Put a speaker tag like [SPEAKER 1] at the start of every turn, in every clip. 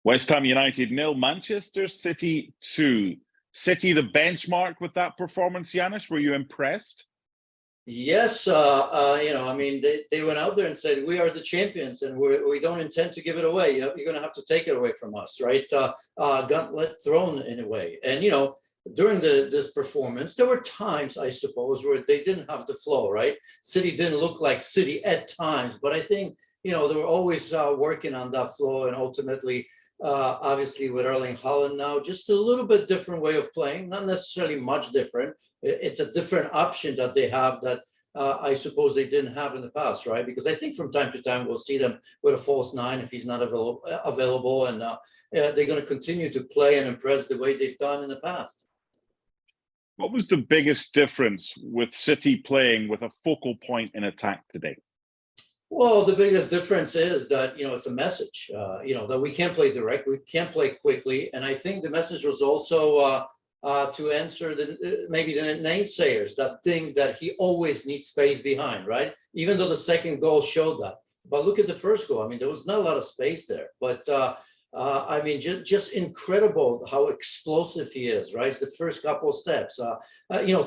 [SPEAKER 1] West Ham United 0, Manchester City 2. City the benchmark with that performance, Janusz? Were you impressed?
[SPEAKER 2] Yes, they went out there and said, we are the champions and we don't intend to give it away. You're going to have to take it away from us, right? Gauntlet thrown in a way. And, during this performance, there were times, I suppose, where they didn't have the flow, right? City didn't look like City at times, but I think, they were always working on that flow, and ultimately, obviously with Erling Haaland now, just a little bit different way of playing, not necessarily much different. It's a different option that they have that I suppose they didn't have in the past, right? Because I think from time to time we'll see them with a false nine if he's not available, and they're going to continue to play and impress the way they've done in the past.
[SPEAKER 1] What was the biggest difference with City playing with a focal point in attack today?
[SPEAKER 2] Well, the biggest difference is that, it's a message, that we can't play direct, we can't play quickly. And I think the message was also to answer maybe the naysayers that think that he always needs space behind, right? Even though the second goal showed that. But look at the first goal. I mean, there was not a lot of space there. But just incredible how explosive he is, right? It's the first couple of steps.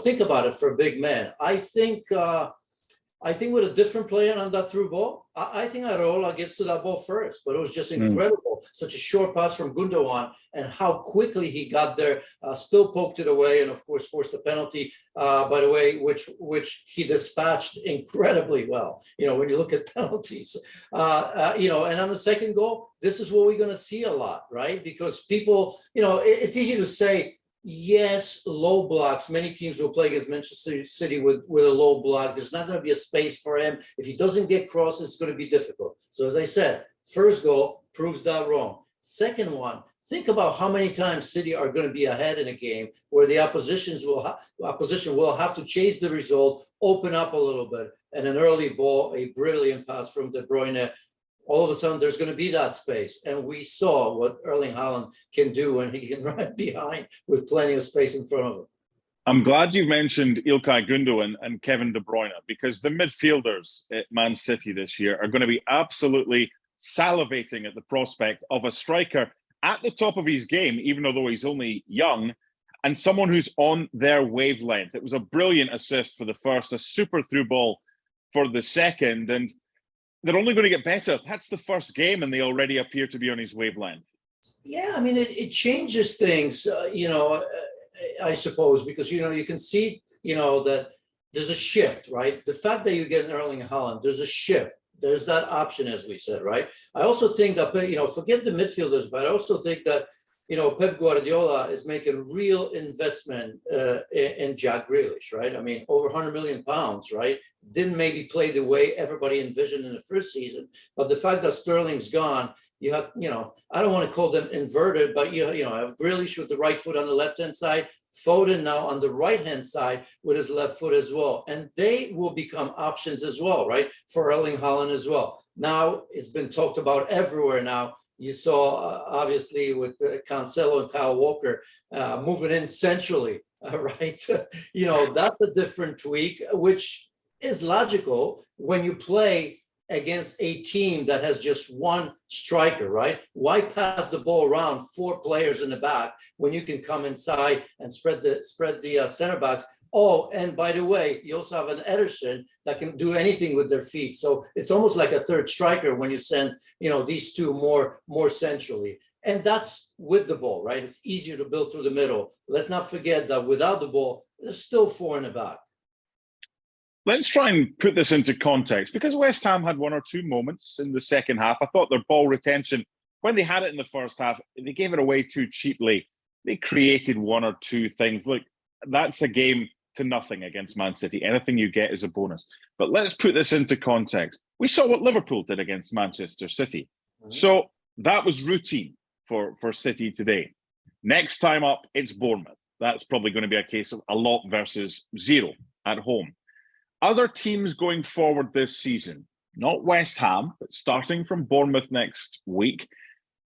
[SPEAKER 2] Think about it for a big man. I think with a different player on that through ball, I think Areola gets to that ball first. But it was just incredible. Such a short pass from Gundogan, and how quickly he got there, still poked it away, and of course forced a penalty, by the way, which he dispatched incredibly well. When you look at penalties, and on the second goal, this is what we're going to see a lot, right? Because people, it's easy to say, yes, low blocks. Many teams will play against Manchester City with a low block. There's not going to be a space for him. If he doesn't get crosses, it's going to be difficult. So as I said, first goal proves that wrong. Second one, think about how many times City are going to be ahead in a game where the opposition will have to chase the result, open up a little bit, and an early ball, a brilliant pass from De Bruyne. All of a sudden, there's going to be that space. And we saw what Erling Haaland can do when he can run behind with plenty of space in front of him.
[SPEAKER 1] I'm glad you mentioned Ilkay Gundogan and Kevin De Bruyne, because the midfielders at Man City this year are going to be absolutely salivating at the prospect of a striker at the top of his game, even though he's only young, and someone who's on their wavelength. It was a brilliant assist for the first, a super through ball for the second, and they're only going to get better. That's the first game, and they already appear to be on his wavelength.
[SPEAKER 2] Yeah, I mean, it changes things, I suppose, because, you can see, that there's a shift, right? The fact that you get an Erling Haaland, there's a shift. There's that option, as we said, right? I also think that, forget the midfielders, but I also think that, Pep Guardiola is making real investment in Jack Grealish, right? I mean, over 100 million pounds, right? Didn't maybe play the way everybody envisioned in the first season, but the fact that Sterling's gone, you have, I don't want to call them inverted, but you have Grealish with the right foot on the left-hand side, Foden now on the right-hand side with his left foot as well. And they will become options as well, right? For Erling Haaland as well. Now, it's been talked about everywhere now. You saw, obviously, with Cancelo and Kyle Walker moving in centrally, right? That's a different tweak, which is logical when you play against a team that has just one striker, right? Why pass the ball around 4 players in the back when you can come inside and spread the center backs? Oh, and by the way, you also have an Ederson that can do anything with their feet. So it's almost like a third striker when you send, these two more centrally. And that's with the ball, right? It's easier to build through the middle. Let's not forget that without the ball, there's still 4 in the back.
[SPEAKER 1] Let's try and put this into context, because West Ham had 1 or 2 moments in the second half. I thought their ball retention, when they had it in the first half, they gave it away too cheaply. They created 1 or 2 things. Look, that's a game to nothing against Man City. Anything you get is a bonus. But let's put this into context. We saw what Liverpool did against Manchester City. So that was routine for City today. Next time up, it's Bournemouth. That's probably going to be a case of a lot versus 0 at home. Other teams going forward this season, not West Ham, but starting from Bournemouth next week,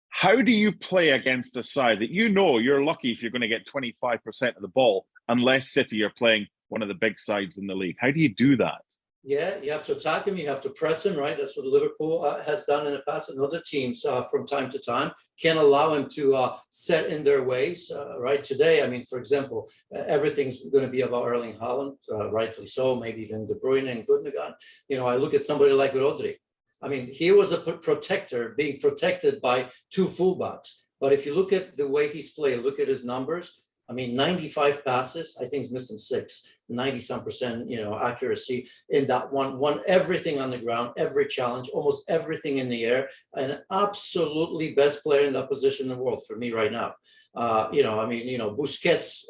[SPEAKER 1] how do you play against a side that you're lucky if you're going to get 25% of the ball, unless City are playing one of the big sides in the league? How do you do that?
[SPEAKER 2] Yeah, you have to attack him. You have to press him, right? That's what Liverpool has done in the past, and other teams from time to time can't allow him to set in their ways, right? Today, I mean, for example, everything's going to be about Erling Haaland, rightfully so, maybe even De Bruyne and Gundogan. You know, I look at somebody like Rodri. I mean, he was a protector, being protected by two fullbacks. But if you look at the way he's played, look at his numbers. I mean, 95 passes, I think he's missing 6, 90-some%, you know, accuracy in that one, won everything on the ground, every challenge, almost everything in the air, and absolutely best player in that position in the world for me right now. You know, I mean, you know, Busquets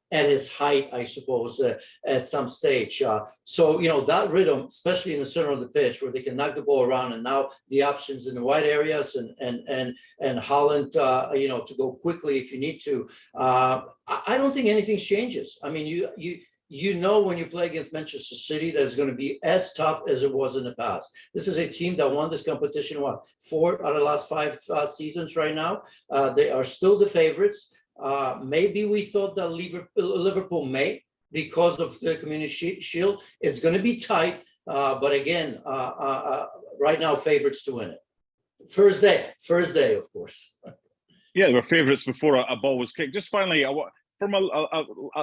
[SPEAKER 2] at his height, I suppose, at some stage. So, you know, that rhythm, especially in the center of the pitch where they can knock the ball around, and now the options in the wide areas and Haaland, you know, to go quickly if you need to. I don't think anything changes. I mean, you know, when you play against Manchester City, that it's going to be as tough as it was in the past. This is a team that won this competition, what, 4 out of the last 5 seasons right now. They are still the favorites. Maybe we thought that Liverpool may, because of the Community Shield. It's going to be tight, but again, right now, favorites to win it. First day, of course.
[SPEAKER 1] Yeah, they were favourites before a ball was kicked. Just finally, from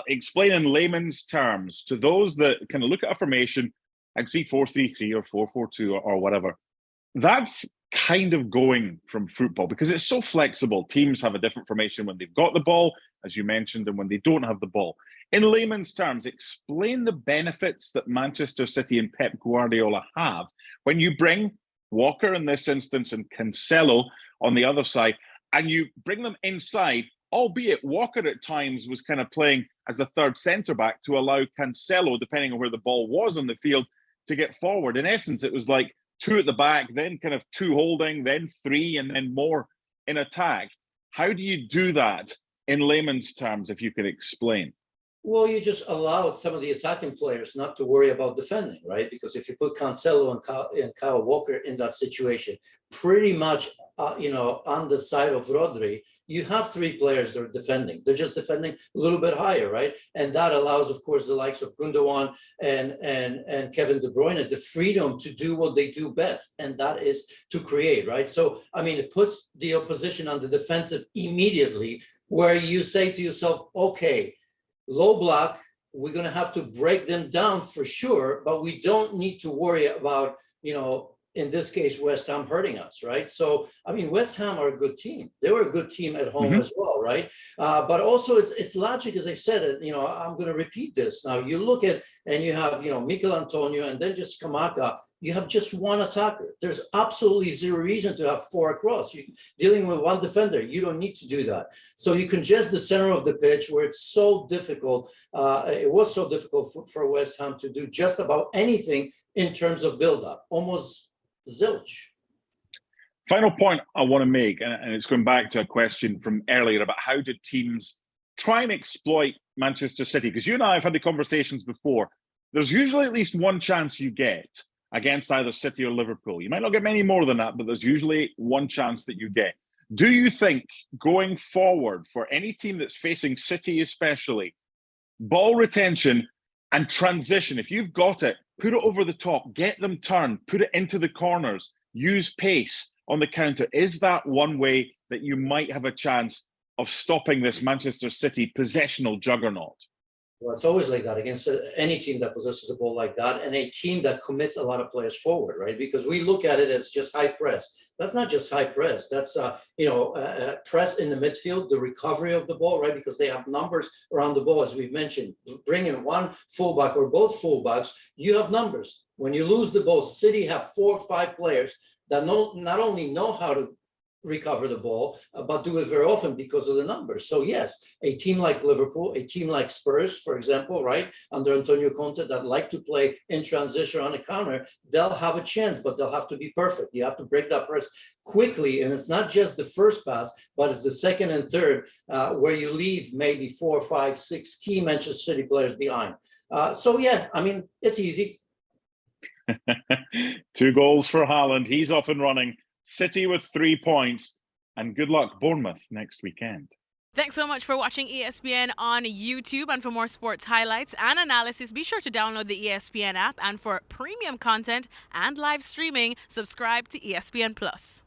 [SPEAKER 1] explain in layman's terms to those that kind of look at a formation and see 4-3-3 or 4-4-2 or whatever, that's kind of going from football because it's so flexible. Teams have a different formation when they've got the ball, as you mentioned, and when they don't have the ball. In layman's terms, explain the benefits that Manchester City and Pep Guardiola have when you bring Walker in this instance and Cancelo on the other side, and you bring them inside, albeit Walker at times was kind of playing as a third centre-back to allow Cancelo, depending on where the ball was on the field, to get forward. In essence, it was like 2 at the back, then kind of 2 holding, then 3, and then more in attack. How do you do that in layman's terms, if you could explain?
[SPEAKER 2] Well, you just allowed some of the attacking players not to worry about defending, right? Because if you put Cancelo and Kyle Walker in that situation, pretty much, you know, on the side of Rodri, you have 3 players that are defending. They're just defending a little bit higher, right? And that allows, of course, the likes of Gundogan and Kevin De Bruyne the freedom to do what they do best, and that is to create, right? So, I mean, it puts the opposition on the defensive immediately, where you say to yourself, okay, low block, we're going to have to break them down for sure, but we don't need to worry about, you know, in this case, West Ham hurting us, right? So, I mean, West Ham are a good team. They were a good team at home as well, right? But also it's logic, as I said, you know, I'm going to repeat this. Now, you look at, and you have, you know, Mikel Antonio and then just Kamaka. You have just one attacker. There's absolutely zero reason to have 4 across. You're dealing with one defender. You don't need to do that. So you congest the center of the pitch where it's so difficult. It was so difficult for West Ham to do just about anything in terms of build-up. Almost zilch.
[SPEAKER 1] Final point I want to make, and it's going back to a question from earlier about how did teams try and exploit Manchester City? Because you and I have had the conversations before. There's usually at least one chance you get against either City or Liverpool. You might not get many more than that, but there's usually one chance that you get. Do you think going forward for any team that's facing City especially, ball retention and transition, if you've got it, put it over the top, get them turned, put it into the corners, use pace on the counter. Is that one way that you might have a chance of stopping this Manchester City possessional juggernaut?
[SPEAKER 2] Well, it's always like that against any team that possesses a ball like that, and a team that commits a lot of players forward, right? Because we look at it as just high press. That's not just high press. That's you know, press in the midfield, the recovery of the ball, right? Because they have numbers around the ball, as we've mentioned. Bring in one fullback or both fullbacks, you have numbers. When you lose the ball, City have 4 or 5 players that not only know how to recover the ball, but do it very often because of the numbers. So yes, a team like Liverpool, a team like Spurs, for example, right, under Antonio Conte, that like to play in transition on a counter, they'll have a chance, but they'll have to be perfect. You have to break that press quickly, and it's not just the first pass, but it's the second and third, where you leave maybe 4, 5, 6 key Manchester City players behind. So yeah, I mean, it's easy.
[SPEAKER 1] 2 goals for Haaland. He's off and running. City with 3 points, and good luck Bournemouth next weekend.
[SPEAKER 3] Thanks so much for watching ESPN on YouTube. And for more sports highlights and analysis, be sure to download the ESPN app. And for premium content and live streaming, subscribe to ESPN Plus.